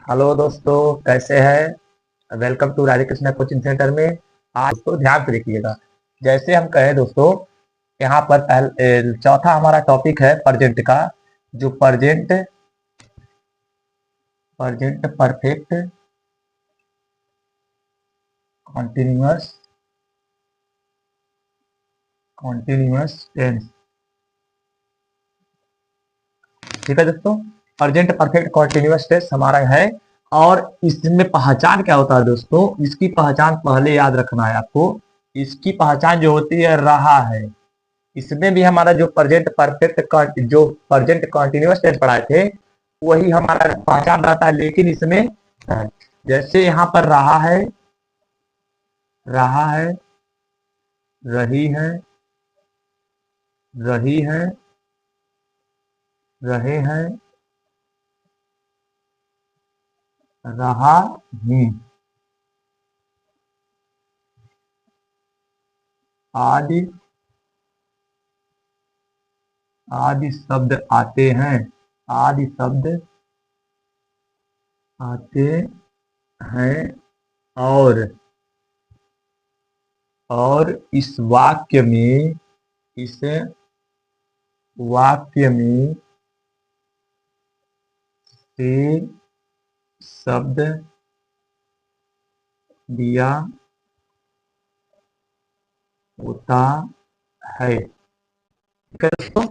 Hello दोस्तों, कैसे हैं। Welcome to Radhe Krishna coaching centre में। आज दोस्तों ध्यान से देखिएगा। जैसे हम कहें दोस्तों, यहाँ पर चौथा हमारा टॉपिक है प्रेजेंट का। जो present present perfect continuous continuous tense. ठीक है दोस्तों, प्रेजेंट परफेक्ट कॉन्टिन्यूअस टेंस हमारा है। और इसमें पहचान क्या होता है दोस्तों, इसकी पहचान पहले याद रखना है आपको। इसकी पहचान जो होती है रहा है। इसमें भी हमारा जो प्रेजेंट परफेक्ट जो प्रेजेंट कॉन्टिन्यूअस टेंस पढ़ाए थे वही हमारा पहचान रहता है, लेकिन इसमें जैसे यहाँ पर रहा है, रही है, रही है, रहे हैं, रहा हूं आदि आदि शब्द आते हैं। आदि शब्द आते हैं। और इस इस वाक्य में से शब्द दिया होता है। ठीक है दोस्तों,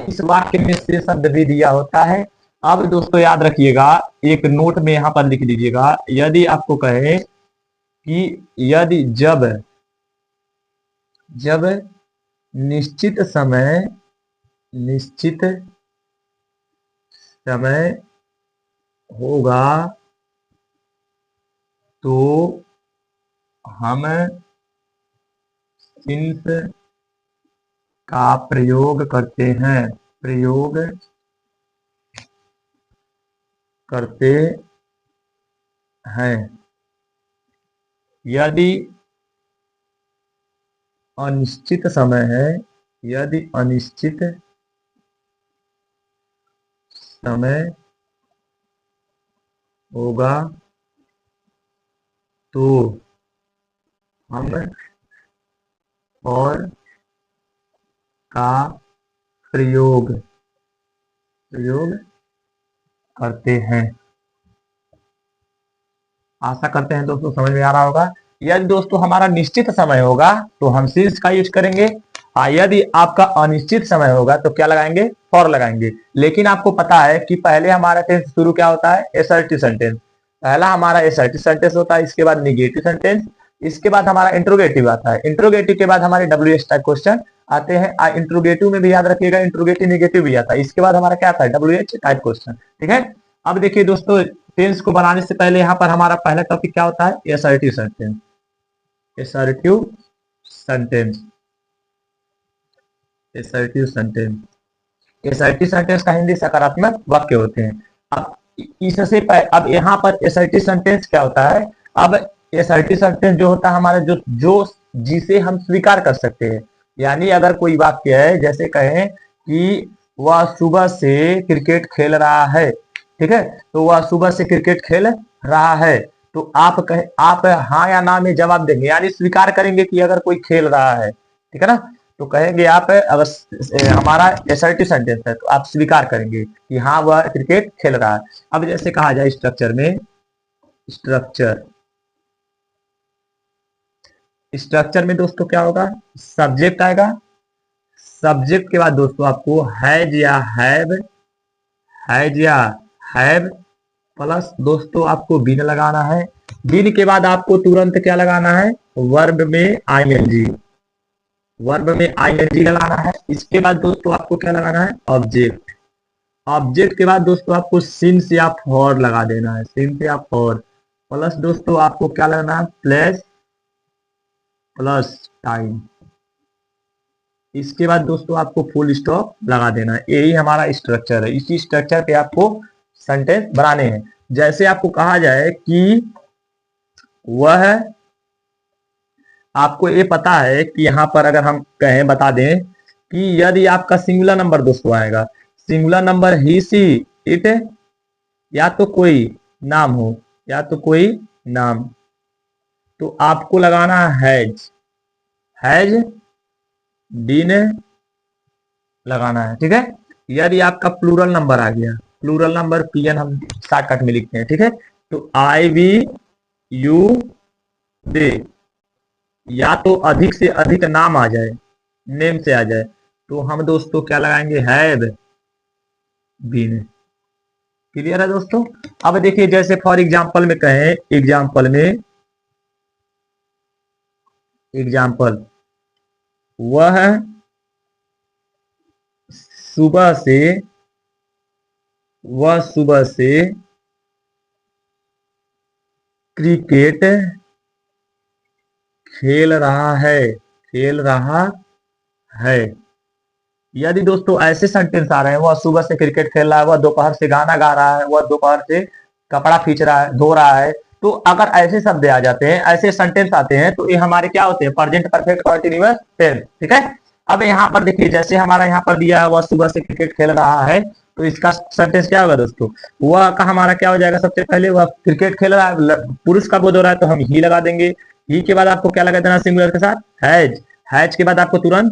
इस वाक्य में से शब्द भी दिया होता है। अब दोस्तों याद रखिएगा, एक नोट में यहाँ पर लिख लीजिएगा। यदि आपको कहे कि यदि जब जब निश्चित समय होगा तो हम सिंस का प्रयोग करते हैं। प्रयोग करते हैं। यदि अनिश्चित समय है, यदि अनिश्चित समय होगा तो हम और का प्रयोग करते हैं। आशा करते हैं दोस्तों समझ में आ रहा होगा। यदि दोस्तों हमारा निश्चित समय होगा तो हम सिंस का यूज करेंगे। यदि आपका अनिश्चित समय होगा तो क्या लगाएंगे, फॉर लगाएंगे। लेकिन आपको पता है कि पहले हमारा टेंस शुरू क्या होता है, एसर्टिव सेंटेंस। पहला हमारा एसर्टिव सेंटेंस होता है, इसके बाद निगेटिव सेंटेंस, इसके बाद हमारा इंट्रोगेटिव आता है। इंट्रोगेटिव के बाद हमारे WH टाइप क्वेश्चन आते हैं। इंट्रोगेटिव में भी याद रखिएगा, इंट्रोगेटिव निगेटिव भी आता है। इसके बाद हमारा क्या आता है, WH टाइप क्वेश्चन। ठीक है, अब देखिए दोस्तों, टेंस को बनाने से पहले यहाँ पर हमारा पहला टॉपिक क्या होता है, assertive sentence. Assertive sentence assertive sentence assertive sentence का हिंदी सकारात्मक वाक्य होते हैं। अब अब यहाँ पर एसर्टिव सेंटेंस क्या होता है। अब एसर्टिव सेंटेंस जो होता है हमारा जो जिसे हम स्वीकार कर सकते हैं। यानी अगर कोई वाक्य है, जैसे कहें कि वह सुबह से क्रिकेट खेल रहा है। ठीक है, तो वह सुबह से क्रिकेट खेल रहा है, तो आप हाँ या ना में जवाब देंगे, यानी स्वीकार करेंगे कि अगर कोई खेल रहा है। ठीक है ना, तो कहेंगे आप, अगर हमारा एसर्टिव सेंटेंस है तो आप स्वीकार करेंगे कि हाँ वह क्रिकेट खेल रहा है। अब जैसे कहा जाए स्ट्रक्चर में दोस्तों क्या होगा, सब्जेक्ट आएगा। सब्जेक्ट के बाद दोस्तों आपको हैज या हैव प्लस दोस्तों आपको बीन लगाना है। बीन के बाद आपको तुरंत क्या लगाना है, वर्ब में आईएनजी लगाना है। इसके बाद दोस्तों आपको क्या लगाना है, ऑब्जेक्ट के बाद दोस्तों आपको सिंस या फॉर लगा देना है। सिंस या फॉर प्लस दोस्तों आपको क्या लगाना है, प्लस टाइम। इसके बाद दोस्तों आपको फुल स्टॉप लगा देना है। यही हमारा स्ट्रक्चर है। इसी स्ट्रक्चर पे आपको सेंटेंस बनाने हैं। जैसे आपको कहा जाए कि वह, आपको ये पता है कि यहाँ पर अगर हम कहें, बता दें कि यदि आपका सिंगुलर नंबर दोस्तों आएगा, singular number he see it, या तो कोई नाम हो, या तो कोई नाम, तो आपको लगाना हैज बीन लगाना है, ठीक है। यदि आपका प्लूरल नंबर आ गया, प्लूरल नंबर पीएन हम शॉर्टकट में लिखते हैं, ठीक है। तो आई वी यू दे, या तो अधिक से अधिक नाम आ जाए, नेम से आ जाए, तो हम दोस्तों क्या लगाएंगे, हैव बीन। क्लियर है दोस्तों। अब देखिए जैसे फॉर एग्जांपल में कहें, एग्जांपल वह सुबह से क्रिकेट खेल रहा है। यदि दोस्तों ऐसे सेंटेंस आ रहे हैं, वह सुबह से क्रिकेट खेल रहा है, वह दोपहर से गाना गा रहा है, वह दोपहर से कपड़ा खींच रहा है, धो रहा है, तो अगर ऐसे शब्द आ जाते हैं, ऐसे सेंटेंस आते हैं, तो ये हमारे क्या होते हैं, प्रेजेंट परफेक्ट कंटीन्यूअस टेंस, ठीक है। अब यहाँ पर देखिए, जैसे हमारा यहाँ पर दिया है वह सुबह से क्रिकेट खेल रहा है, तो इसका सेंटेंस क्या होगा दोस्तों, वह का हमारा क्या हो जाएगा, सबसे पहले वह क्रिकेट खेल रहा है, पुरुष का बोध हो रहा है, तो हम ही लगा देंगे। ही के बाद आपको क्या लगा देना, सिंगुलर के साथ हैज के बाद आपको तुरंत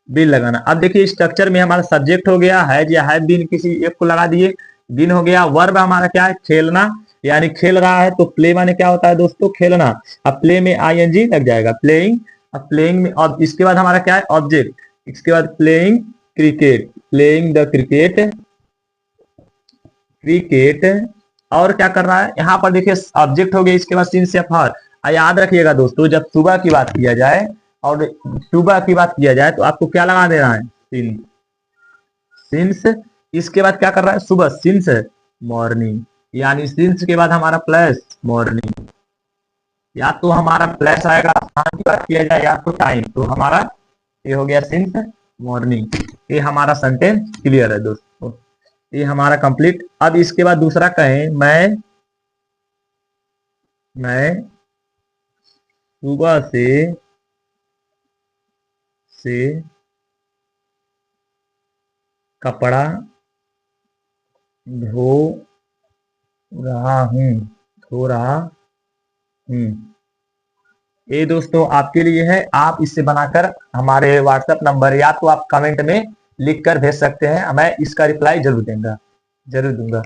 बीन लगाना। अब देखिए स्ट्रक्चर में हमारा सब्जेक्ट हो गया हैज या हैव बीन, किसी एक को लगा दिए, बीन हो गया। वर्ब हमारा क्या है, खेलना, यानी खेल रहा है, तो प्ले माने क्या होता है दोस्तों, खेलना। अब प्ले में आईएनजी लग जाएगा, प्लेइंग। अब प्लेइंग में, और इसके बाद हमारा क्या है, ऑब्जेक्ट, इसके बाद playing cricket, playing the cricket. और क्या कर रहा है, यहाँ पर देखिए ऑब्जेक्ट हो गया, इसके बाद सिंस या फॉर। याद रखिएगा दोस्तों, जब सुबह की बात किया जाए और सुबह की बात किया जाए, तो आपको क्या लगा देना है, सिंस। इसके बाद क्या कर रहा है, सुबह, सिंस मॉर्निंग, यानी सिंस के बाद हमारा प्लस मॉर्निंग, या तो हमारा प्लस आएगा स्थान की बात किया जाए, या तो टाइम, तो हमारा ये हो गया सिंस मॉर्निंग। ये हमारा सेंटेंस क्लियर है दोस्तों, ये हमारा कंप्लीट। अब इसके बाद दूसरा कहें, मैं सुबह से कपड़ा धो रहा हूँ। ये दोस्तों आपके लिए है, आप इससे बनाकर हमारे व्हाट्सएप नंबर या तो आप कमेंट में लिख कर भेज सकते हैं, मैं इसका रिप्लाई जरूर दूंगा।